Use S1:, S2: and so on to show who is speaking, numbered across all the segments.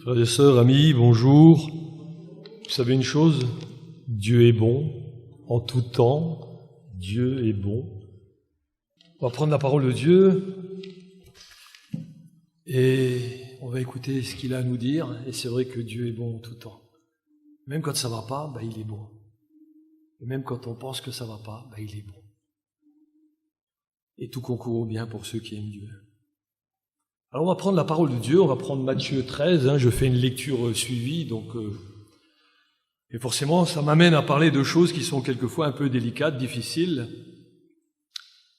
S1: Frères et sœurs, amis, bonjour. Vous savez une chose, Dieu est bon, en tout temps, Dieu est bon. On va prendre la parole de Dieu et on va écouter ce qu'il a à nous dire. Et c'est vrai que Dieu est bon en tout temps. Même quand ça va pas, il est bon. Et même quand on pense que ça va pas, il est bon. Et tout concourt au bien pour ceux qui aiment Dieu. Alors on va prendre la parole de Dieu, on va prendre Matthieu 13, je fais une lecture suivie, et forcément ça m'amène à parler de choses qui sont quelquefois un peu délicates, difficiles.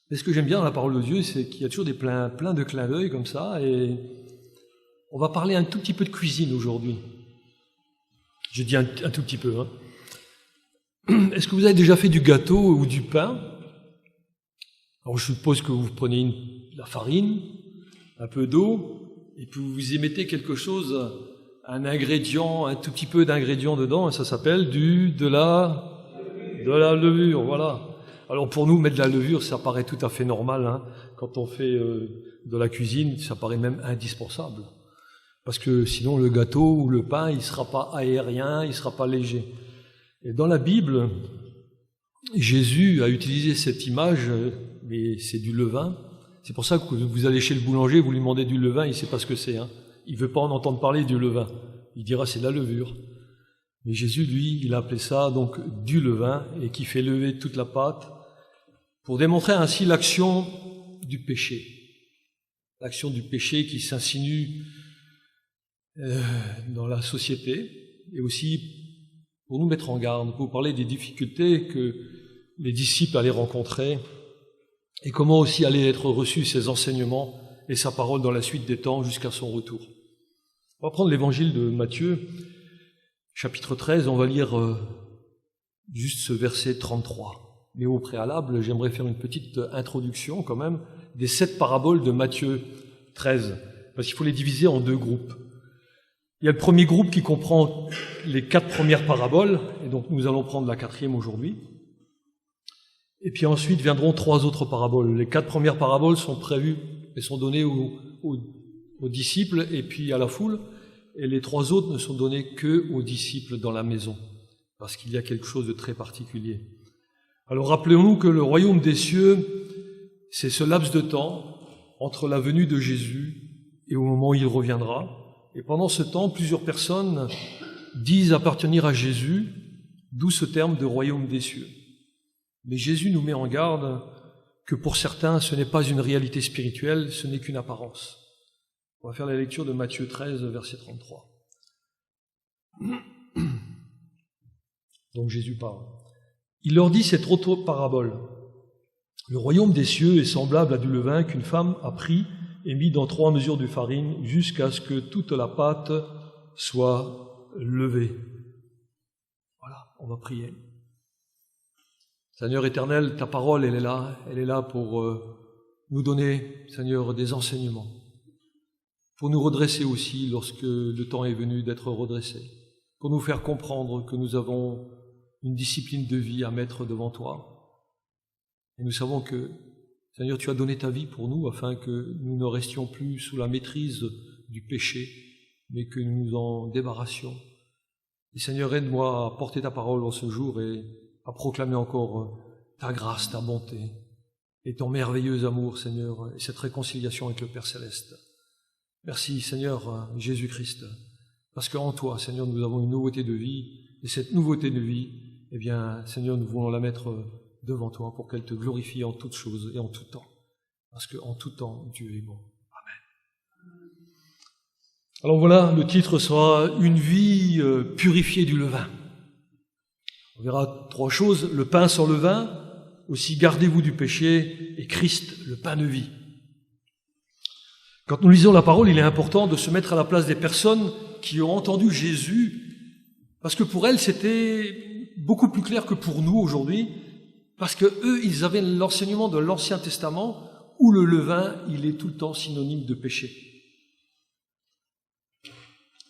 S1: Mais ce que j'aime bien dans la parole de Dieu, c'est qu'il y a toujours plein de clins d'œil comme ça, et on va parler un tout petit peu de cuisine aujourd'hui. Je dis un tout petit peu. Est-ce que vous avez déjà fait du gâteau ou du pain ? Alors je suppose que vous prenez la farine, un peu d'eau, et puis vous y mettez quelque chose, un ingrédient, un tout petit peu d'ingrédient dedans, et ça s'appelle de la levure, voilà. Alors pour nous, mettre de la levure, ça paraît tout à fait normal, quand on fait de la cuisine, ça paraît même indispensable. Parce que sinon le gâteau ou le pain, il sera pas aérien, il sera pas léger. Et dans la Bible, Jésus a utilisé cette image, mais c'est du levain. C'est pour ça que vous allez chez le boulanger, vous lui demandez du levain, il ne sait pas ce que c'est. Il ne veut pas en entendre parler du levain. Il dira c'est de la levure. Mais Jésus, lui, il a appelé ça donc du levain et qui fait lever toute la pâte pour démontrer ainsi l'action du péché. L'action du péché qui s'insinue dans la société et aussi pour nous mettre en garde, pour parler des difficultés que les disciples allaient rencontrer et comment aussi allaient être reçus ses enseignements et sa parole dans la suite des temps jusqu'à son retour. On va prendre l'évangile de Matthieu, chapitre 13, on va lire juste ce verset 33. Mais au préalable, j'aimerais faire une petite introduction quand même des 7 paraboles de Matthieu 13, parce qu'il faut les diviser en 2 groupes. Il y a le premier groupe qui comprend les 4 premières paraboles, et donc nous allons prendre la 4e aujourd'hui. Et puis ensuite viendront 3 autres paraboles. Les 4 premières paraboles sont prévues et sont données aux disciples et puis à la foule, et les 3 autres ne sont données que aux disciples dans la maison, parce qu'il y a quelque chose de très particulier. Alors rappelons-nous que le royaume des cieux, c'est ce laps de temps entre la venue de Jésus et au moment où il reviendra. Et pendant ce temps, plusieurs personnes disent appartenir à Jésus, d'où ce terme de royaume des cieux. Mais Jésus nous met en garde que pour certains, ce n'est pas une réalité spirituelle, ce n'est qu'une apparence. On va faire la lecture de Matthieu 13, verset 33. Donc Jésus parle. Il leur dit cette autre parabole. Le royaume des cieux est semblable à du levain qu'une femme a pris et mis dans 3 mesures de farine jusqu'à ce que toute la pâte soit levée. Voilà, on va prier. Seigneur éternel, ta parole, elle est là pour nous donner, Seigneur, des enseignements, pour nous redresser aussi lorsque le temps est venu d'être redressé, pour nous faire comprendre que nous avons une discipline de vie à mettre devant toi. Et nous savons que, Seigneur, tu as donné ta vie pour nous afin que nous ne restions plus sous la maîtrise du péché, mais que nous nous en débarrassions. Et Seigneur, aide-moi à porter ta parole en ce jour et à proclamer encore ta grâce, ta bonté et ton merveilleux amour, Seigneur, et cette réconciliation avec le Père Céleste. Merci, Seigneur Jésus-Christ, parce qu'en toi, Seigneur, nous avons une nouveauté de vie, et cette nouveauté de vie, eh bien, Seigneur, nous voulons la mettre devant toi pour qu'elle te glorifie en toutes choses et en tout temps, parce qu'en tout temps, Dieu est bon. Amen. Alors voilà, le titre sera « Une vie purifiée du levain ». On verra 3 choses, le pain sans levain, aussi gardez-vous du péché, et Christ, le pain de vie. Quand nous lisons la parole, il est important de se mettre à la place des personnes qui ont entendu Jésus, parce que pour elles, c'était beaucoup plus clair que pour nous aujourd'hui, parce que eux, ils avaient l'enseignement de l'Ancien Testament, où le levain, il est tout le temps synonyme de péché.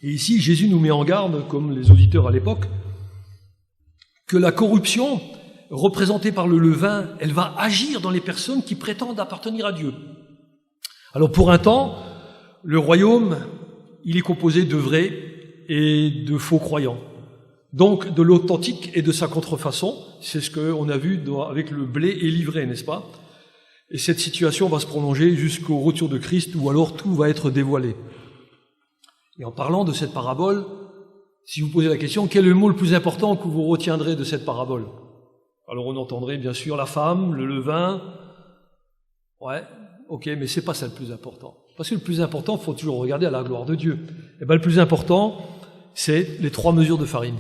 S1: Et ici, Jésus nous met en garde, comme les auditeurs à l'époque, que la corruption, représentée par le levain, elle va agir dans les personnes qui prétendent appartenir à Dieu. Alors pour un temps, le royaume il est composé de vrais et de faux croyants. Donc de l'authentique et de sa contrefaçon, c'est ce qu'on a vu avec le blé et l'ivraie, n'est-ce pas? Et cette situation va se prolonger jusqu'au retour de Christ, où alors tout va être dévoilé. Et en parlant de cette parabole, si vous posez la question, quel est le mot le plus important que vous retiendrez de cette parabole? Alors on entendrait bien sûr la femme, le levain. Ouais, ok, mais c'est pas ça le plus important. Parce que le plus important, il faut toujours regarder à la gloire de Dieu. Et bien le plus important, c'est les 3 mesures de farine.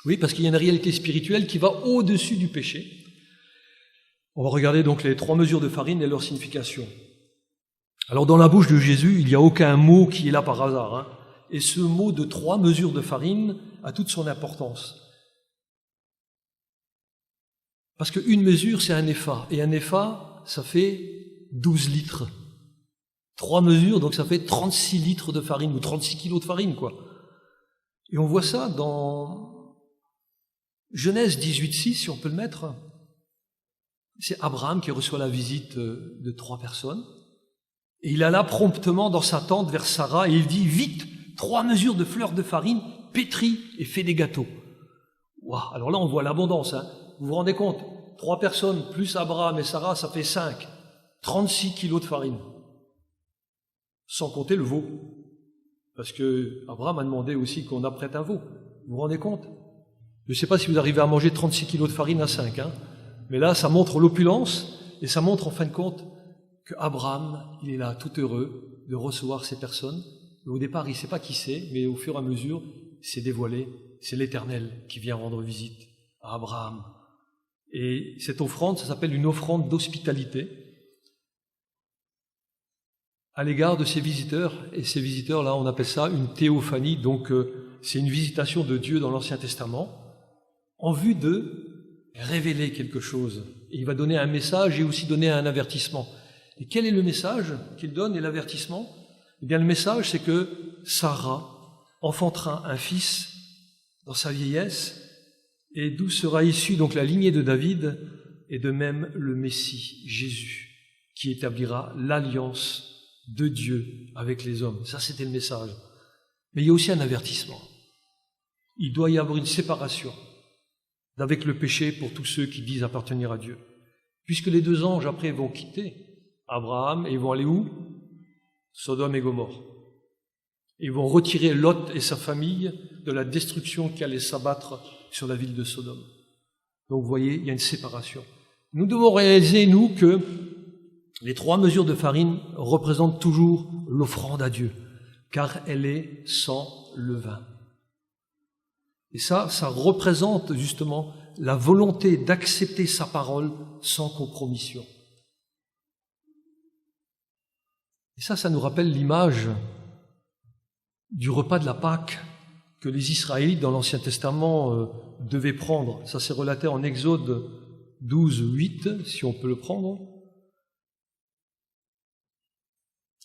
S1: Oui, parce qu'il y a une réalité spirituelle qui va au-dessus du péché. On va regarder donc les 3 mesures de farine et leur signification. Alors dans la bouche de Jésus, il n'y a aucun mot qui est là par hasard, hein. Et ce mot de 3 mesures de farine a toute son importance. Parce qu'une mesure, c'est un épha. Et un épha, ça fait 12 litres. 3 mesures, donc ça fait 36 litres de farine, ou 36 kilos de farine, quoi. Et on voit ça dans Genèse 18:6, si on peut le mettre. C'est Abraham qui reçoit la visite de 3 personnes. Et il alla promptement dans sa tente vers Sarah et il dit, vite, 3 mesures de fleurs de farine, pétris et fais des gâteaux. Waouh, alors là on voit l'abondance, hein. Vous vous rendez compte? 3 personnes plus Abraham et Sarah, ça fait 5. 36 kilos de farine. Sans compter le veau. Parce que Abraham a demandé aussi qu'on apprête un veau. Vous vous rendez compte? Je ne sais pas si vous arrivez à manger 36 kilos de farine à 5, hein. Mais là, ça montre l'opulence, et ça montre en fin de compte que Abraham, il est là tout heureux de recevoir ces personnes. Et au départ, il ne sait pas qui c'est, mais au fur et à mesure, c'est dévoilé. C'est l'Éternel qui vient rendre visite à Abraham. Et cette offrande, ça s'appelle une offrande d'hospitalité à l'égard de ces visiteurs. Et ces visiteurs-là, on appelle ça une théophanie. Donc, c'est une visitation de Dieu dans l'Ancien Testament en vue de révéler quelque chose. Et il va donner un message et aussi donner un avertissement. Et quel est le message qu'il donne et l'avertissement? Eh bien, le message, c'est que Sarah enfantera un fils dans sa vieillesse, et d'où sera issue donc la lignée de David, et de même le Messie, Jésus, qui établira l'alliance de Dieu avec les hommes. Ça, c'était le message. Mais il y a aussi un avertissement. Il doit y avoir une séparation d'avec le péché pour tous ceux qui disent appartenir à Dieu. Puisque les 2 anges, après, vont quitter Abraham, et ils vont aller où? Sodome et Gomorrhe. Ils vont retirer Lot et sa famille de la destruction qui allait s'abattre sur la ville de Sodome. Donc vous voyez, il y a une séparation. Nous devons réaliser, nous, que les 3 mesures de farine représentent toujours l'offrande à Dieu, car elle est sans levain. Et ça représente justement la volonté d'accepter sa parole sans compromission. Et ça nous rappelle l'image du repas de la Pâque que les Israélites dans l'Ancien Testament devaient prendre. Ça c'est relaté en Exode 12:8, si on peut le prendre,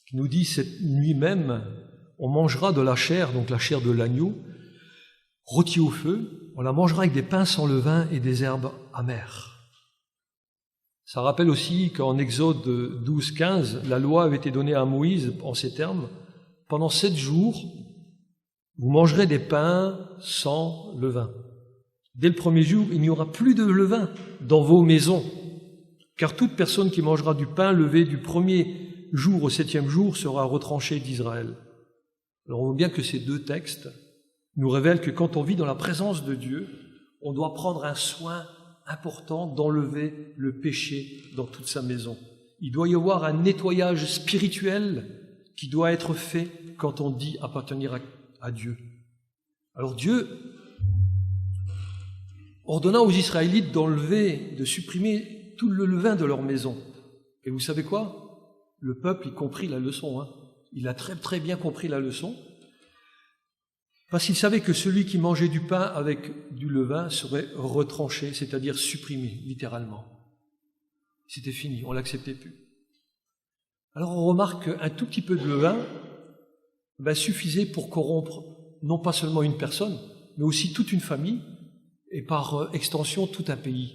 S1: qui nous dit, cette nuit même, on mangera de la chair, donc la chair de l'agneau, rôtie au feu, on la mangera avec des pains sans levain et des herbes amères. Ça rappelle aussi qu'en Exode 12:15, la loi avait été donnée à Moïse en ces termes, « Pendant 7 jours, vous mangerez des pains sans levain. Dès le premier jour, il n'y aura plus de levain dans vos maisons, car toute personne qui mangera du pain levé du premier jour au 7e jour sera retranchée d'Israël. » Alors on voit bien que ces 2 textes nous révèlent que quand on vit dans la présence de Dieu, on doit prendre un soin important d'enlever le péché dans toute sa maison. Il doit y avoir un nettoyage spirituel qui doit être fait quand on dit appartenir à Dieu. Alors Dieu ordonna aux Israélites d'enlever, de supprimer tout le levain de leur maison. Et vous savez quoi? Le peuple, il comprit la leçon, hein. Il a très très bien compris la leçon, parce qu'il savait que celui qui mangeait du pain avec du levain serait retranché, c'est-à-dire supprimé, littéralement. C'était fini, on ne l'acceptait plus. Alors on remarque qu'un tout petit peu de levain suffisait pour corrompre non pas seulement une personne, mais aussi toute une famille, et par extension tout un pays.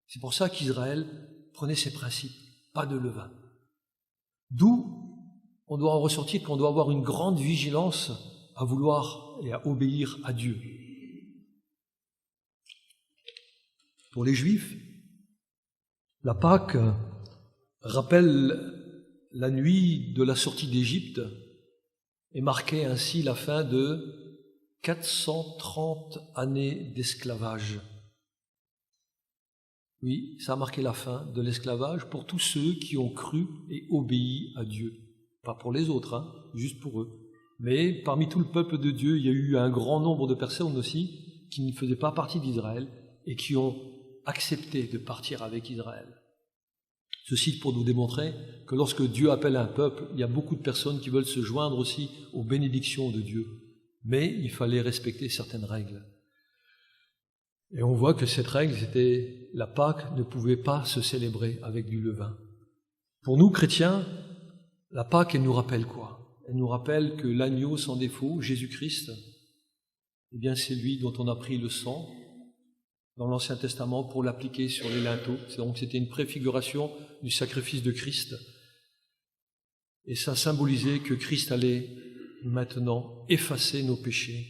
S1: C'est pour ça qu'Israël prenait ses principes, pas de levain. D'où on doit en ressortir qu'on doit avoir une grande vigilance à vouloir et à obéir à Dieu. Pour les Juifs, la Pâque rappelle la nuit de la sortie d'Égypte et marquait ainsi la fin de 430 années d'esclavage. Oui, ça a marqué la fin de l'esclavage pour tous ceux qui ont cru et obéi à Dieu. Pas pour les autres, juste pour eux. Mais parmi tout le peuple de Dieu, il y a eu un grand nombre de personnes aussi qui ne faisaient pas partie d'Israël et qui ont accepté de partir avec Israël. Ceci pour nous démontrer que lorsque Dieu appelle un peuple, il y a beaucoup de personnes qui veulent se joindre aussi aux bénédictions de Dieu. Mais il fallait respecter certaines règles. Et on voit que cette règle, c'était la Pâque ne pouvait pas se célébrer avec du levain. Pour nous, chrétiens, la Pâque, elle nous rappelle quoi? Elle nous rappelle que l'agneau sans défaut, Jésus-Christ, eh bien c'est lui dont on a pris le sang dans l'Ancien Testament pour l'appliquer sur les linteaux. Donc c'était une préfiguration du sacrifice de Christ. Et ça symbolisait que Christ allait maintenant effacer nos péchés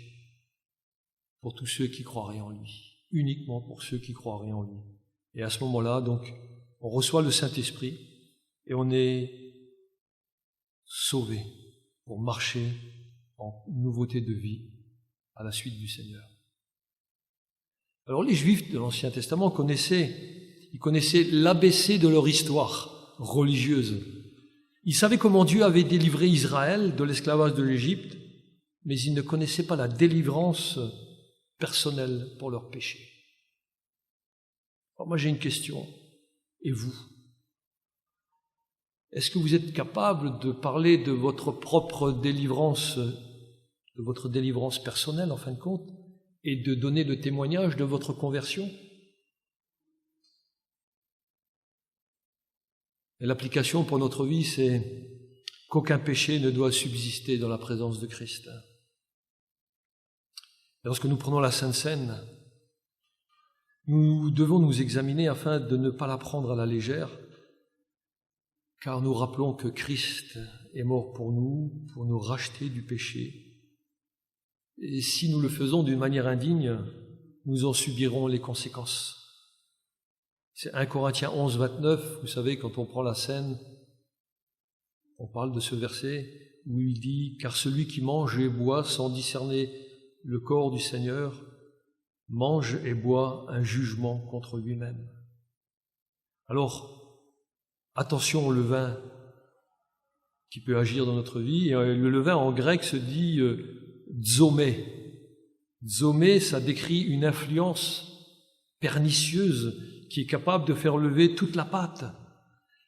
S1: pour tous ceux qui croiraient en lui. Uniquement pour ceux qui croiraient en lui. Et à ce moment-là, donc, on reçoit le Saint-Esprit et on est sauvé pour marcher en nouveauté de vie à la suite du Seigneur. Alors les Juifs de l'Ancien Testament connaissaient l'ABC de leur histoire religieuse. Ils savaient comment Dieu avait délivré Israël de l'esclavage de l'Égypte, mais ils ne connaissaient pas la délivrance personnelle pour leurs péchés. Alors moi j'ai une question, et vous? Est-ce que vous êtes capable de parler de votre propre délivrance, de votre délivrance personnelle en fin de compte, et de donner le témoignage de votre conversion? Et l'application pour notre vie, c'est qu'aucun péché ne doit subsister dans la présence de Christ. Et lorsque nous prenons la Sainte Seine, nous devons nous examiner afin de ne pas la prendre à la légère, car nous rappelons que Christ est mort pour nous racheter du péché. Et si nous le faisons d'une manière indigne, nous en subirons les conséquences. C'est 1 Corinthiens 11, 29, vous savez, quand on prend la scène, on parle de ce verset où il dit « Car celui qui mange et boit sans discerner le corps du Seigneur, mange et boit un jugement contre lui-même. » Alors, attention au levain qui peut agir dans notre vie. Et le levain en grec se dit dzomé. Dzomé, ça décrit une influence pernicieuse qui est capable de faire lever toute la pâte.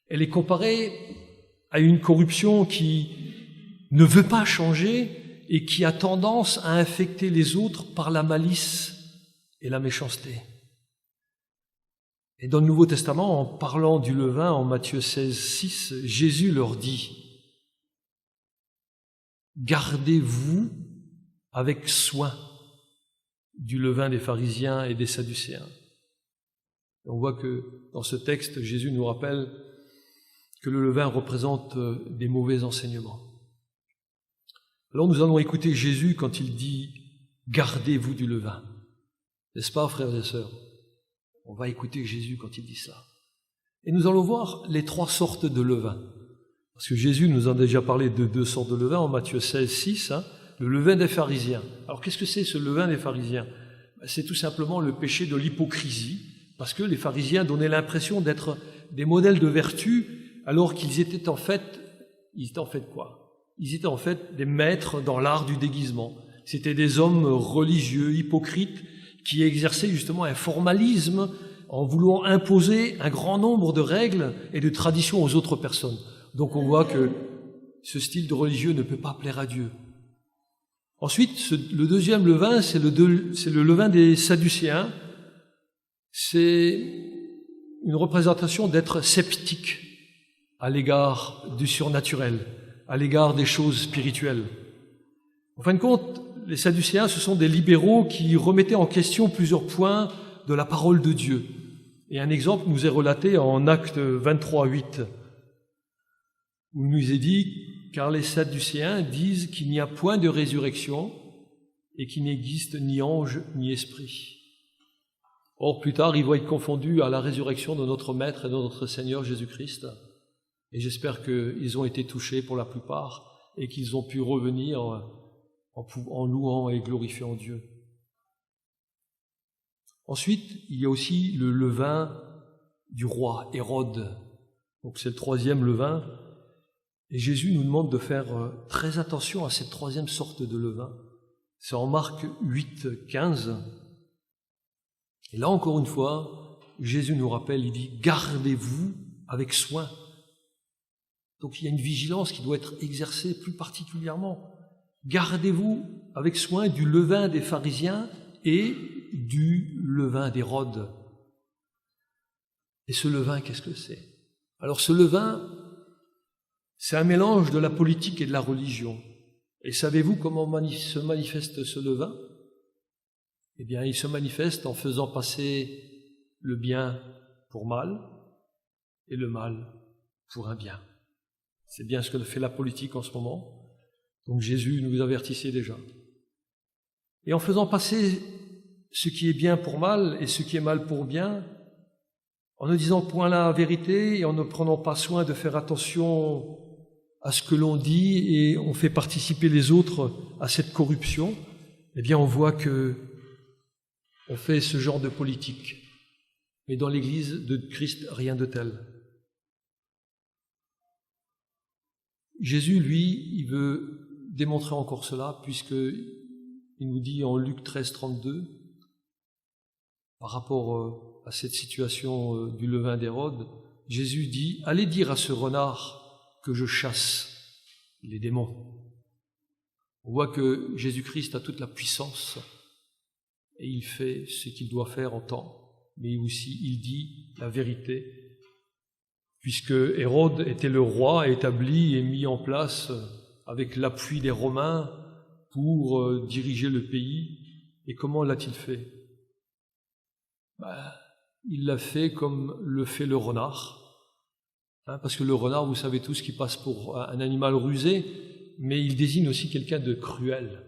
S1: Elle est comparée à une corruption qui ne veut pas changer et qui a tendance à infecter les autres par la malice et la méchanceté. Et dans le Nouveau Testament, en parlant du levain, en Matthieu 16, 6, Jésus leur dit « Gardez-vous avec soin du levain des pharisiens et des sadducéens. » On voit que dans ce texte, Jésus nous rappelle que le levain représente des mauvais enseignements. Alors nous allons écouter Jésus quand il dit « Gardez-vous du levain ». N'est-ce pas, frères et sœurs? On va écouter Jésus quand il dit ça. Et nous allons voir les 3 sortes de levain. Parce que Jésus nous a déjà parlé de 2 sortes de levain en Matthieu 16, 6, le levain des pharisiens. Alors qu'est-ce que c'est ce levain des pharisiens? C'est tout simplement le péché de l'hypocrisie, parce que les pharisiens donnaient l'impression d'être des modèles de vertu, alors qu'ils étaient en fait quoi? Ils étaient en fait des maîtres dans l'art du déguisement. C'était des hommes religieux, hypocrites, qui exerçaient justement un formalisme en voulant imposer un grand nombre de règles et de traditions aux autres personnes. Donc on voit que ce style de religieux ne peut pas plaire à Dieu. Ensuite, le deuxième levain, c'est le levain des Sadducéens. C'est une représentation d'être sceptique à l'égard du surnaturel, à l'égard des choses spirituelles. En fin de compte, les Sadducéens, ce sont des libéraux qui remettaient en question plusieurs points de la parole de Dieu. Et un exemple nous est relaté en Actes 23, 8, où il nous est dit car les Sadducéens disent qu'il n'y a point de résurrection et qu'il n'existe ni ange ni esprit. Or, plus tard, ils vont être confondus à la résurrection de notre Maître et de notre Seigneur Jésus-Christ. Et j'espère qu'ils ont été touchés pour la plupart et qu'ils ont pu revenir en louant et glorifiant Dieu. Ensuite, il y a aussi le levain du roi Hérode. Donc c'est le troisième levain. Et Jésus nous demande de faire très attention à cette troisième sorte de levain. C'est en Marc 8, 15. Et là, encore une fois, Jésus nous rappelle, il dit « Gardez-vous avec soin ». Donc il y a une vigilance qui doit être exercée plus particulièrement. Gardez-vous avec soin du levain des pharisiens et du levain d'Hérode. Et ce levain, qu'est-ce que c'est? Alors ce levain, c'est un mélange de la politique et de la religion. Et savez-vous comment se manifeste ce levain? Eh bien, il se manifeste en faisant passer le bien pour mal et le mal pour un bien. C'est bien ce que fait la politique en ce moment. Donc Jésus nous avertissait déjà. Et en faisant passer ce qui est bien pour mal et ce qui est mal pour bien, en ne disant point la vérité et en ne prenant pas soin de faire attention à ce que l'on dit et on fait participer les autres à cette corruption, eh bien on voit que on fait ce genre de politique. Mais dans l'Église de Christ, rien de tel. Jésus, lui, il veut démontrer encore cela, puisqu'il nous dit en Luc 13, 32, par rapport à cette situation du levain d'Hérode, Jésus dit « Allez dire à ce renard que je chasse les démons ». On voit que Jésus-Christ a toute la puissance et il fait ce qu'il doit faire en temps, mais aussi il dit la vérité, puisque Hérode était le roi établi et mis en place avec l'appui des Romains pour diriger le pays. Et comment l'a-t-il fait? Il l'a fait comme le fait le renard, parce que le renard, vous savez tous, qu'il passe pour un animal rusé, mais il désigne aussi quelqu'un de cruel.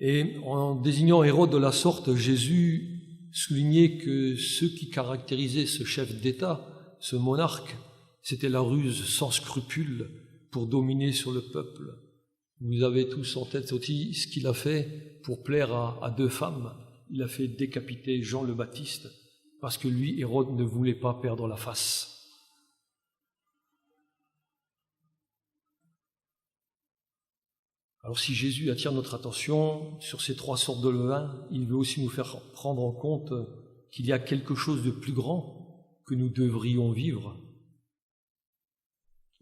S1: Et en désignant Hérode de la sorte, Jésus soulignait que ce qui caractérisait ce chef d'État, ce monarque, c'était la ruse sans scrupule pour dominer sur le peuple. Vous avez tous en tête aussi ce qu'il a fait pour plaire à deux femmes. Il a fait décapiter Jean le Baptiste parce que lui, Hérode, ne voulait pas perdre la face. Alors si Jésus attire notre attention sur ces trois sortes de levain, il veut aussi nous faire prendre en compte qu'il y a quelque chose de plus grand que nous devrions vivre.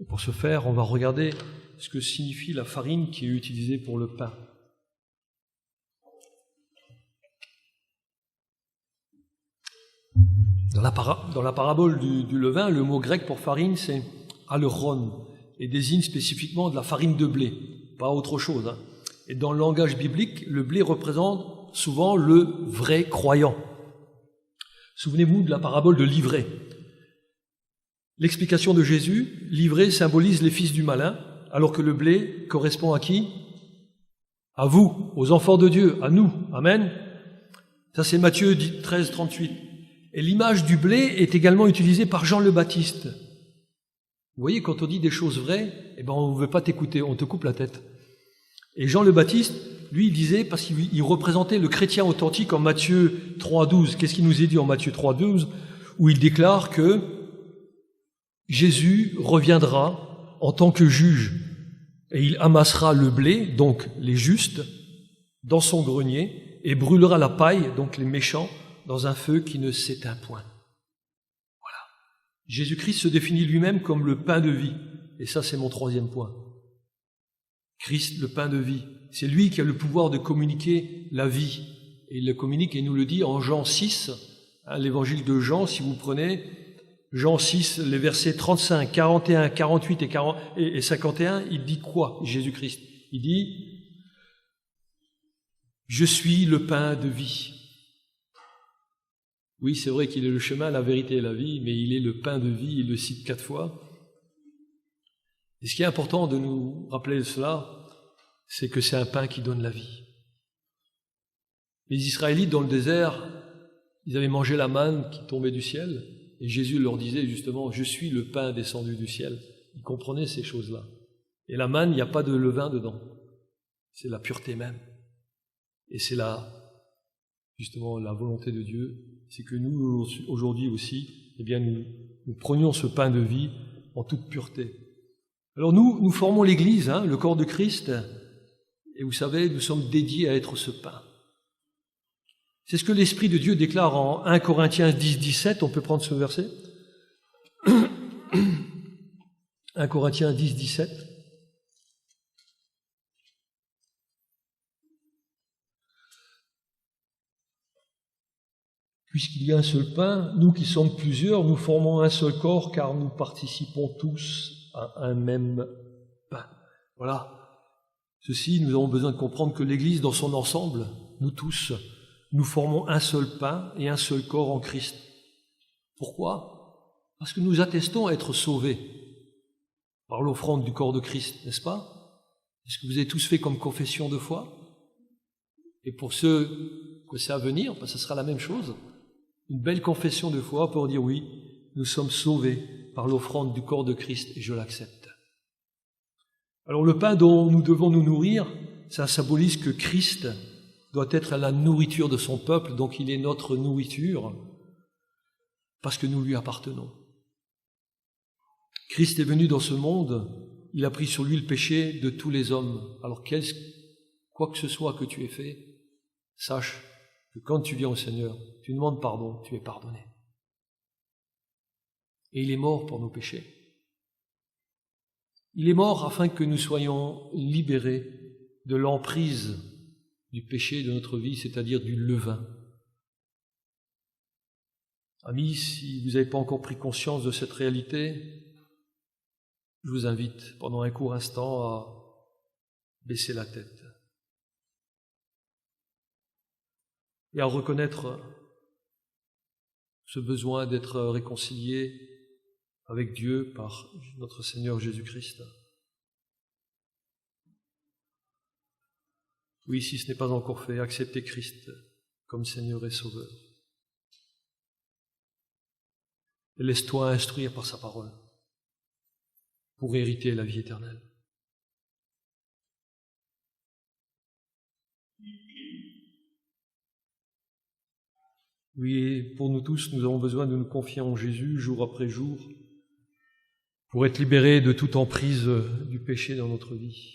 S1: Et pour ce faire, on va regarder ce que signifie la farine qui est utilisée pour le pain. Dans la parabole du levain, le mot grec pour farine, c'est aleron, et désigne spécifiquement de la farine de blé, pas autre chose. Et dans le langage biblique, le blé représente souvent le vrai croyant. Souvenez-vous de la parabole de l'ivraie. L'explication de Jésus, l'ivraie symbolise les fils du malin, alors que le blé correspond à qui? À vous, aux enfants de Dieu, à nous. Amen. Ça c'est Matthieu 13, 38. Et l'image du blé est également utilisée par Jean le Baptiste. Vous voyez, quand on dit des choses vraies, on ne veut pas t'écouter, on te coupe la tête. Et Jean le Baptiste, lui, il disait, parce qu'il représentait le chrétien authentique en Matthieu 3,12. Qu'est-ce qu'il nous est dit en Matthieu 3,12? Où il déclare que Jésus reviendra en tant que juge et il amassera le blé, donc les justes, dans son grenier et brûlera la paille, donc les méchants, dans un feu qui ne s'éteint point. Voilà. Jésus-Christ se définit lui-même comme le pain de vie. Et ça, c'est mon troisième point. Christ, le pain de vie. C'est lui qui a le pouvoir de communiquer la vie. Et il le communique et nous le dit en Jean 6, l'évangile de Jean, si vous prenez Jean 6, les versets 35, 41, 48 et 51, il dit quoi, Jésus-Christ? Il dit « Je suis le pain de vie ». Oui, c'est vrai qu'il est le chemin, la vérité et la vie, mais il est le pain de vie, il le cite 4 fois. Et ce qui est important de nous rappeler cela, c'est que c'est un pain qui donne la vie. Les Israélites dans le désert, ils avaient mangé la manne qui tombait du ciel, et Jésus leur disait justement « Je suis le pain descendu du ciel ». Ils comprenaient ces choses-là. Et la manne, il n'y a pas de levain dedans. C'est la pureté même. Et c'est justement la volonté de Dieu, c'est que nous, aujourd'hui aussi, eh bien, nous prenions ce pain de vie en toute pureté. Alors nous formons l'Église, le corps de Christ, et vous savez, nous sommes dédiés à être ce pain. C'est ce que l'Esprit de Dieu déclare en 1 Corinthiens 10, 17, on peut prendre ce verset. 1 Corinthiens 10, 17. Puisqu'il y a un seul pain, nous qui sommes plusieurs, nous formons un seul corps, car nous participons tous à un même pain. Voilà. Ceci, nous avons besoin de comprendre que l'Église, dans son ensemble, nous tous, nous formons un seul pain et un seul corps en Christ. Pourquoi? Parce que nous attestons être sauvés par l'offrande du corps de Christ, n'est-ce pas? Est-ce que vous avez tous fait comme confession de foi? Et pour ceux que c'est à venir, ce sera la même chose. Une belle confession de foi pour dire oui, nous sommes sauvés par l'offrande du corps de Christ et je l'accepte. Alors le pain dont nous devons nous nourrir, ça symbolise que Christ doit être la nourriture de son peuple, donc il est notre nourriture parce que nous lui appartenons. Christ est venu dans ce monde, il a pris sur lui le péché de tous les hommes. Alors quoi que ce soit que tu aies fait, sache que quand tu viens au Seigneur, tu demandes pardon, tu es pardonné. Et il est mort pour nos péchés. Il est mort afin que nous soyons libérés de l'emprise du péché de notre vie, c'est-à-dire du levain. Amis, si vous n'avez pas encore pris conscience de cette réalité, je vous invite pendant un court instant à baisser la tête et à reconnaître ce besoin d'être réconcilié avec Dieu par notre Seigneur Jésus-Christ. Oui, si ce n'est pas encore fait, acceptez Christ comme Seigneur et Sauveur. Et laisse-toi instruire par sa parole pour hériter la vie éternelle. Oui, et pour nous tous, nous avons besoin de nous confier en Jésus jour après jour pour être libérés de toute emprise du péché dans notre vie.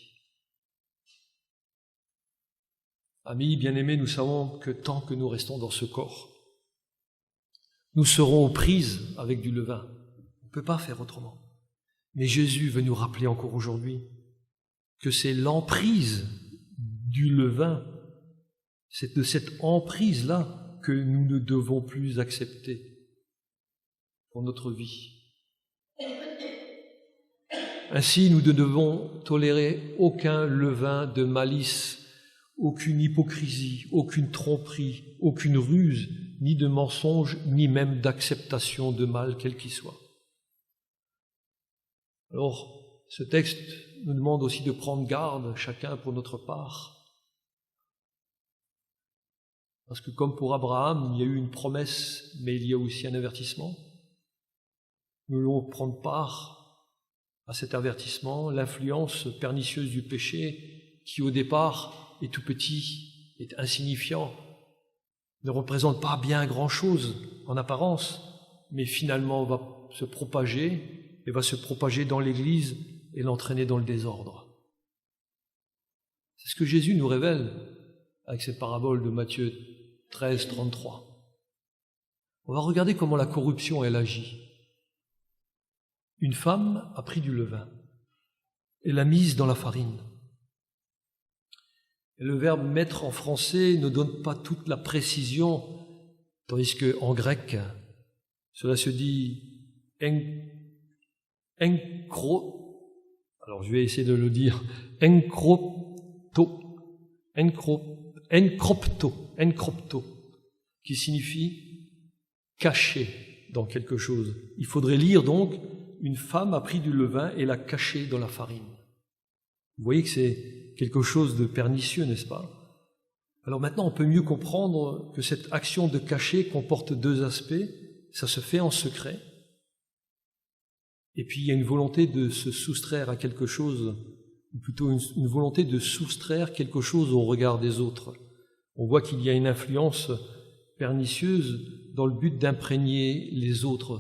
S1: Amis bien-aimés, nous savons que tant que nous restons dans ce corps, nous serons aux prises avec du levain. On ne peut pas faire autrement. Mais Jésus veut nous rappeler encore aujourd'hui que c'est l'emprise du levain, c'est de cette emprise-là que nous ne devons plus accepter pour notre vie. Ainsi, nous ne devons tolérer aucun levain de malice, aucune hypocrisie, aucune tromperie, aucune ruse, ni de mensonge, ni même d'acceptation de mal, quel qu'il soit. Alors, ce texte nous demande aussi de prendre garde, chacun pour notre part. Parce que comme pour Abraham, il y a eu une promesse, mais il y a aussi un avertissement. Nous devons prendre part à cet avertissement, l'influence pernicieuse du péché, qui au départ est tout petit, est insignifiant, ne représente pas bien grand-chose en apparence, mais finalement va se propager dans l'Église et l'entraîner dans le désordre. C'est ce que Jésus nous révèle avec cette parabole de Matthieu 13, 33. On va regarder comment la corruption, elle agit. Une femme a pris du levain et l'a mise dans la farine. Et le verbe « mettre » en français ne donne pas toute la précision, tandis qu'en grec, cela se dit « enkro ». Alors je vais essayer de le dire « enkropto », qui signifie « cacher » dans quelque chose. Il faudrait lire donc une femme a pris du levain et l'a caché dans la farine. Vous voyez que c'est quelque chose de pernicieux, n'est-ce pas? Alors maintenant, on peut mieux comprendre que cette action de cacher comporte deux aspects. Ça se fait en secret, et puis il y a une volonté de se soustraire à quelque chose, ou plutôt une volonté de soustraire quelque chose au regard des autres. On voit qu'il y a une influence pernicieuse dans le but d'imprégner les autres.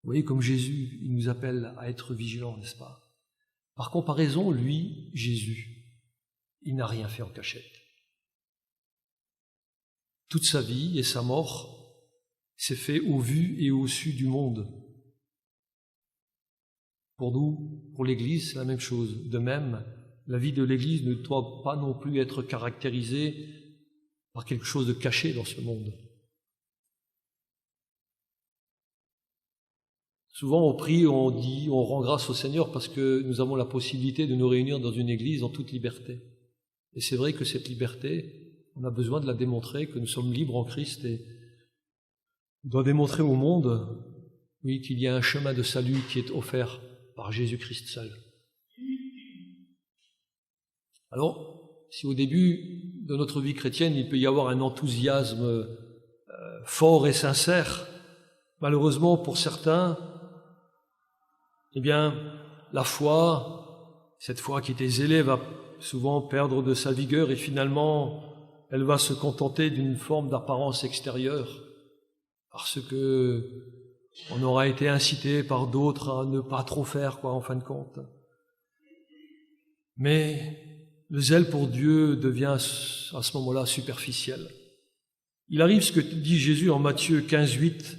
S1: Vous voyez, comme Jésus, il nous appelle à être vigilants, n'est-ce pas? Par comparaison, lui, Jésus, il n'a rien fait en cachette. Toute sa vie et sa mort s'est fait au vu et au su du monde. Pour nous, pour l'Église, c'est la même chose. De même, la vie de l'Église ne doit pas non plus être caractérisée par quelque chose de caché dans ce monde. Souvent, on prie, on dit, on rend grâce au Seigneur parce que nous avons la possibilité de nous réunir dans une Église en toute liberté. Et c'est vrai que cette liberté, on a besoin de la démontrer, que nous sommes libres en Christ, et on doit démontrer au monde, oui, qu'il y a un chemin de salut qui est offert par Jésus-Christ seul. Alors, si au début de notre vie chrétienne, il peut y avoir un enthousiasme fort et sincère, malheureusement pour certains, eh bien, la foi, cette foi qui était zélée, va souvent perdre de sa vigueur et finalement, elle va se contenter d'une forme d'apparence extérieure parce que on aura été incité par d'autres à ne pas trop faire, en fin de compte. Mais le zèle pour Dieu devient à ce moment-là superficiel. Il arrive ce que dit Jésus en Matthieu 15:8.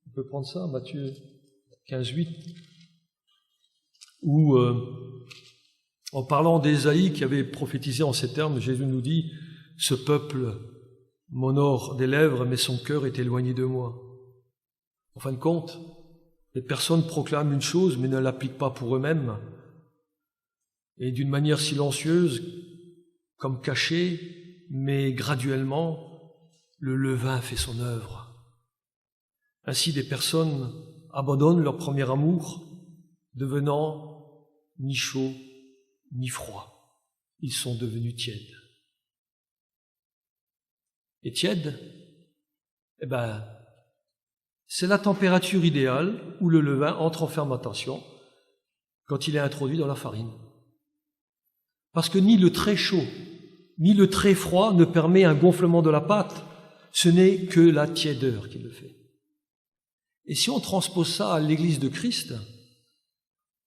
S1: On peut prendre ça, Matthieu 15:8, où en parlant d'Ésaïe qui avait prophétisé en ces termes, Jésus nous dit « Ce peuple m'honore des lèvres, mais son cœur est éloigné de moi. » En fin de compte, les personnes proclament une chose, mais ne l'appliquent pas pour eux-mêmes. Et d'une manière silencieuse, comme cachée, mais graduellement, le levain fait son œuvre. Ainsi, des personnes abandonnent leur premier amour, devenant ni chaud ni froid. Ils sont devenus tièdes. Et tiède, c'est la température idéale où le levain entre en fermentation quand il est introduit dans la farine. Parce que ni le très chaud, ni le très froid ne permet un gonflement de la pâte, ce n'est que la tiédeur qui le fait. Et si on transpose ça à l'Église de Christ,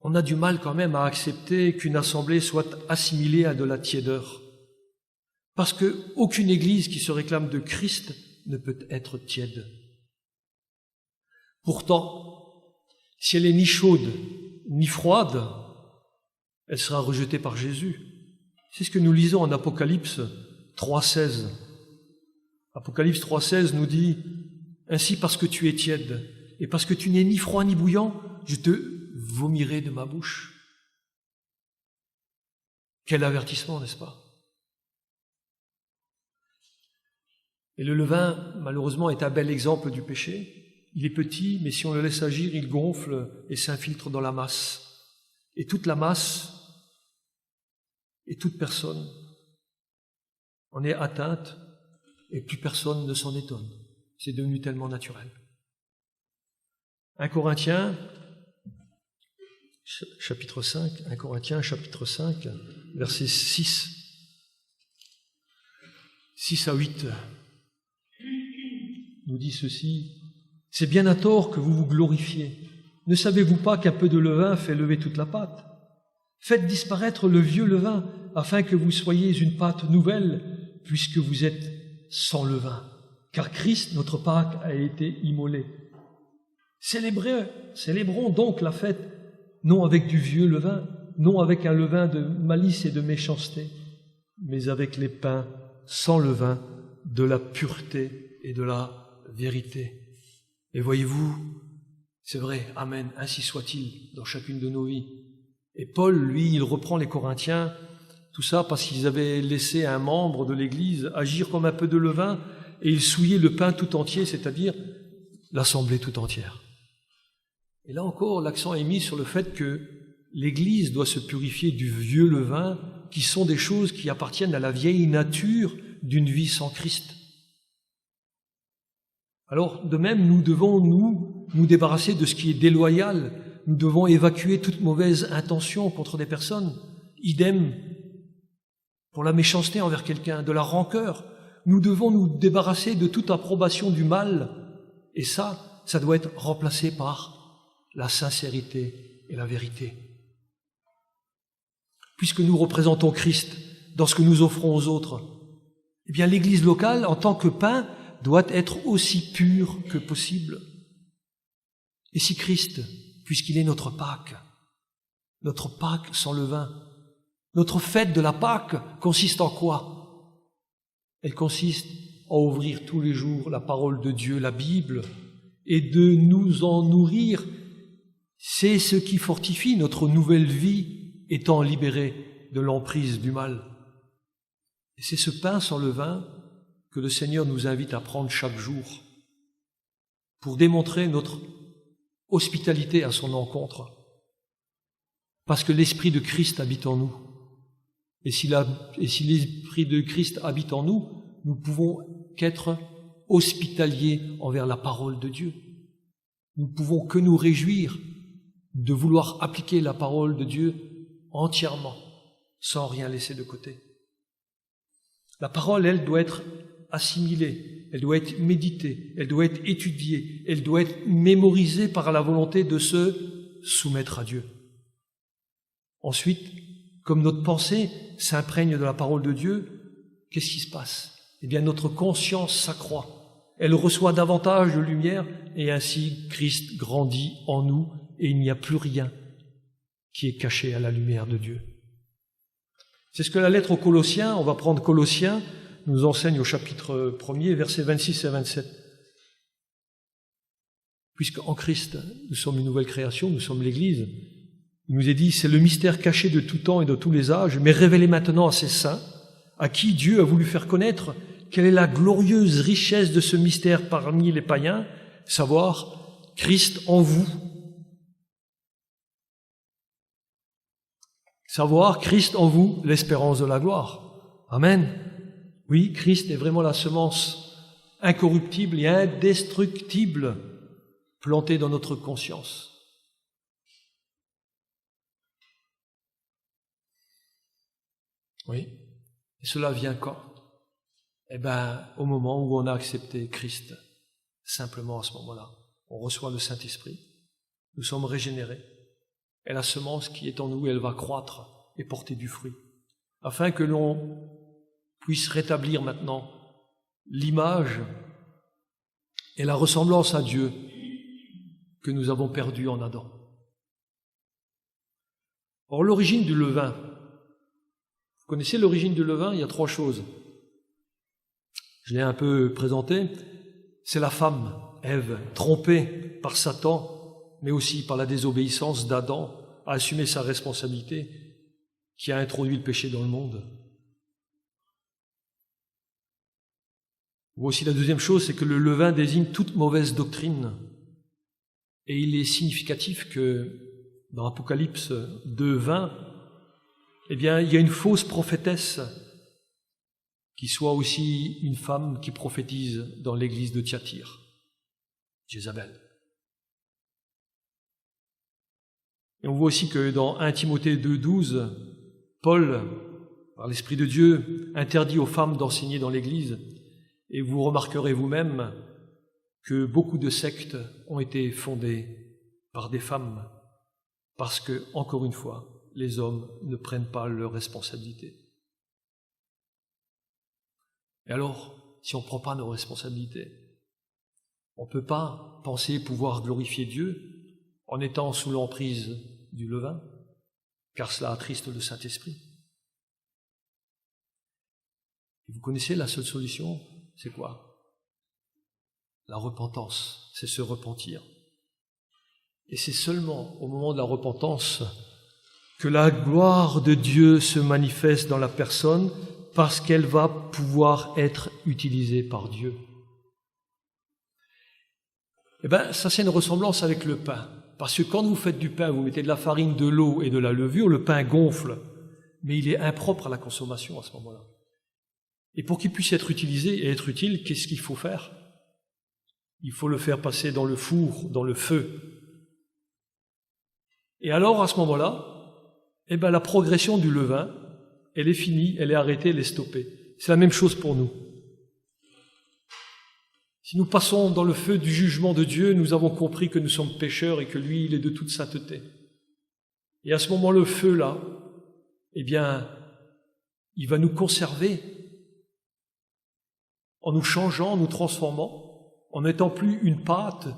S1: on a du mal quand même à accepter qu'une assemblée soit assimilée à de la tiédeur. Parce qu'aucune Église qui se réclame de Christ ne peut être tiède. Pourtant, si elle est ni chaude ni froide, elle sera rejetée par Jésus. C'est ce que nous lisons en Apocalypse 3,16. Apocalypse 3,16 nous dit « Ainsi parce que tu es tiède et parce que tu n'es ni froid ni bouillant, je te vomirai de ma bouche. » Quel avertissement, n'est-ce pas? Et le levain, malheureusement, est un bel exemple du péché. Il est petit, mais si on le laisse agir, il gonfle et s'infiltre dans la masse. Et toute la masse et toute personne en est atteinte et plus personne ne s'en étonne. C'est devenu tellement naturel. 1 Corinthiens, chapitre 5, 1 Corinthiens, chapitre 5, versets 6 à 8, nous dit ceci. « C'est bien à tort que vous vous glorifiez. Ne savez-vous pas qu'un peu de levain fait lever toute la pâte? Faites disparaître le vieux levain, afin que vous soyez une pâte nouvelle, puisque vous êtes sans levain. Car Christ, notre Pâque, a été immolé. Célébrons donc la fête, non avec du vieux levain, non avec un levain de malice et de méchanceté, mais avec les pains sans levain, de la pureté et de la vérité. » Et voyez-vous, c'est vrai, amen, ainsi soit-il dans chacune de nos vies. Et Paul, lui, il reprend les Corinthiens, tout ça parce qu'ils avaient laissé un membre de l'Église agir comme un peu de levain et il souillait le pain tout entier, c'est-à-dire l'assemblée tout entière. Et là encore, l'accent est mis sur le fait que l'Église doit se purifier du vieux levain, qui sont des choses qui appartiennent à la vieille nature d'une vie sans Christ. Alors, de même, nous devons nous débarrasser de ce qui est déloyal. Nous devons évacuer toute mauvaise intention contre des personnes. Idem pour la méchanceté envers quelqu'un, de la rancœur. Nous devons nous débarrasser de toute approbation du mal. Et ça doit être remplacé par la sincérité et la vérité. Puisque nous représentons Christ dans ce que nous offrons aux autres, eh bien l'Église locale, en tant que pain, doit être aussi pure que possible. Et si Christ, puisqu'il est notre Pâque sans levain, notre fête de la Pâque consiste en quoi? Elle consiste à ouvrir tous les jours la parole de Dieu, la Bible, et de nous en nourrir. C'est ce qui fortifie notre nouvelle vie, étant libérée de l'emprise du mal. Et c'est ce pain sans levain que le Seigneur nous invite à prendre chaque jour pour démontrer notre hospitalité à son encontre. Parce que l'Esprit de Christ habite en nous. Et si l'Esprit de Christ habite en nous, nous pouvons qu'être hospitaliers envers la parole de Dieu. Nous ne pouvons que nous réjouir de vouloir appliquer la parole de Dieu entièrement, sans rien laisser de côté. La parole, elle, doit être assimilée, elle doit être méditée, elle doit être étudiée, elle doit être mémorisée par la volonté de se soumettre à Dieu. Ensuite, comme notre pensée s'imprègne de la parole de Dieu, qu'est-ce qui se passe? Eh bien, notre conscience s'accroît, elle reçoit davantage de lumière et ainsi Christ grandit en nous et il n'y a plus rien qui est caché à la lumière de Dieu. C'est ce que la lettre aux Colossiens, on va prendre Colossiens, nous enseigne au chapitre 1er, versets 26 et 27. Puisqu'en Christ, nous sommes une nouvelle création, nous sommes l'Église, il nous est dit, c'est le mystère caché de tout temps et de tous les âges, mais révélé maintenant à ses saints, à qui Dieu a voulu faire connaître quelle est la glorieuse richesse de ce mystère parmi les païens, savoir Christ en vous. Savoir Christ en vous, l'espérance de la gloire. Amen. Oui, Christ est vraiment la semence incorruptible et indestructible plantée dans notre conscience. Oui. Et cela vient quand? Eh bien, au moment où on a accepté Christ. Simplement à ce moment-là. On reçoit le Saint-Esprit. Nous sommes régénérés. Et la semence qui est en nous, elle va croître et porter du fruit. Afin que l'on puisse rétablir maintenant l'image et la ressemblance à Dieu que nous avons perdue en Adam. Or, l'origine du levain. Vous connaissez l'origine du levain? Il y a 3 choses. Je l'ai un peu présenté. C'est la femme, Ève, trompée par Satan, mais aussi par la désobéissance d'Adam, à assumer sa responsabilité, qui a introduit le péché dans le monde. Voici la deuxième chose, c'est que le levain désigne toute mauvaise doctrine. Et il est significatif que dans Apocalypse 2:20, eh bien, il y a une fausse prophétesse qui soit aussi une femme qui prophétise dans l'église de Thyatire, Jézabel. Et on voit aussi que dans 1 Timothée 2:12, Paul, par l'Esprit de Dieu, interdit aux femmes d'enseigner dans l'église. Et vous remarquerez vous-même que beaucoup de sectes ont été fondées par des femmes, parce que, encore une fois, les hommes ne prennent pas leurs responsabilités. Et alors, si on ne prend pas nos responsabilités, on ne peut pas penser pouvoir glorifier Dieu en étant sous l'emprise du levain, car cela attriste le Saint-Esprit. Et vous connaissez la seule solution, c'est quoi? La repentance, c'est se repentir. Et c'est seulement au moment de la repentance que la gloire de Dieu se manifeste dans la personne, parce qu'elle va pouvoir être utilisée par Dieu. Eh bien, ça c'est une ressemblance avec le pain. Parce que quand vous faites du pain, vous mettez de la farine, de l'eau et de la levure, le pain gonfle, mais il est impropre à la consommation à ce moment-là. Et pour qu'il puisse être utilisé et être utile, qu'est-ce qu'il faut faire? Il faut le faire passer dans le four, dans le feu. Et alors, à ce moment-là, la progression du levain, elle est finie, elle est arrêtée, elle est stoppée. C'est la même chose pour nous. Si nous passons dans le feu du jugement de Dieu, nous avons compris que nous sommes pécheurs et que lui, il est de toute sainteté. Et à ce moment, le feu-là, il va nous conserver en nous changeant, en nous transformant, en n'étant plus une pâte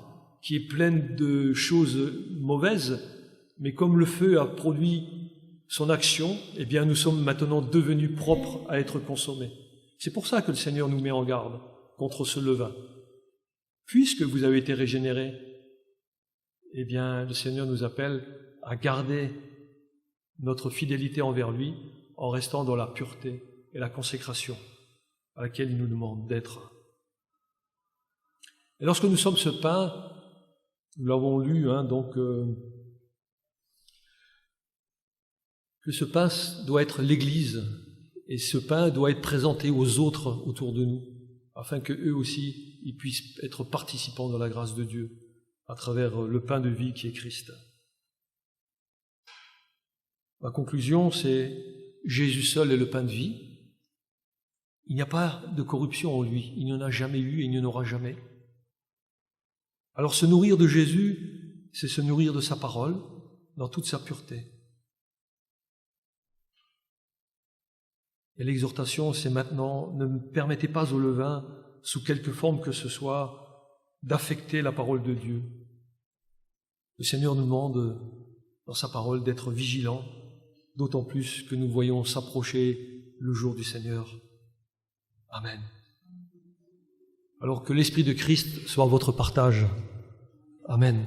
S1: qui est pleine de choses mauvaises, mais comme le feu a produit son action, nous sommes maintenant devenus propres à être consommés. C'est pour ça que le Seigneur nous met en garde contre ce levain. Puisque vous avez été régénérés, le Seigneur nous appelle à garder notre fidélité envers lui en restant dans la pureté et la consécration à laquelle il nous demande d'être. Et lorsque nous sommes ce pain, nous l'avons lu, que ce pain doit être l'Église, et ce pain doit être présenté aux autres autour de nous, afin qu'eux aussi, ils puissent être participants de la grâce de Dieu, à travers le pain de vie qui est Christ. Ma conclusion, c'est Jésus seul est le pain de vie. Il n'y a pas de corruption en lui, il n'y en a jamais eu et il n'y en aura jamais. Alors se nourrir de Jésus, c'est se nourrir de sa parole dans toute sa pureté. Et l'exhortation, c'est maintenant, ne permettez pas au levain, sous quelque forme que ce soit, d'affecter la parole de Dieu. Le Seigneur nous demande, dans sa parole, d'être vigilants, d'autant plus que nous voyons s'approcher le jour du Seigneur. Amen. Alors que l'Esprit de Christ soit votre partage. Amen.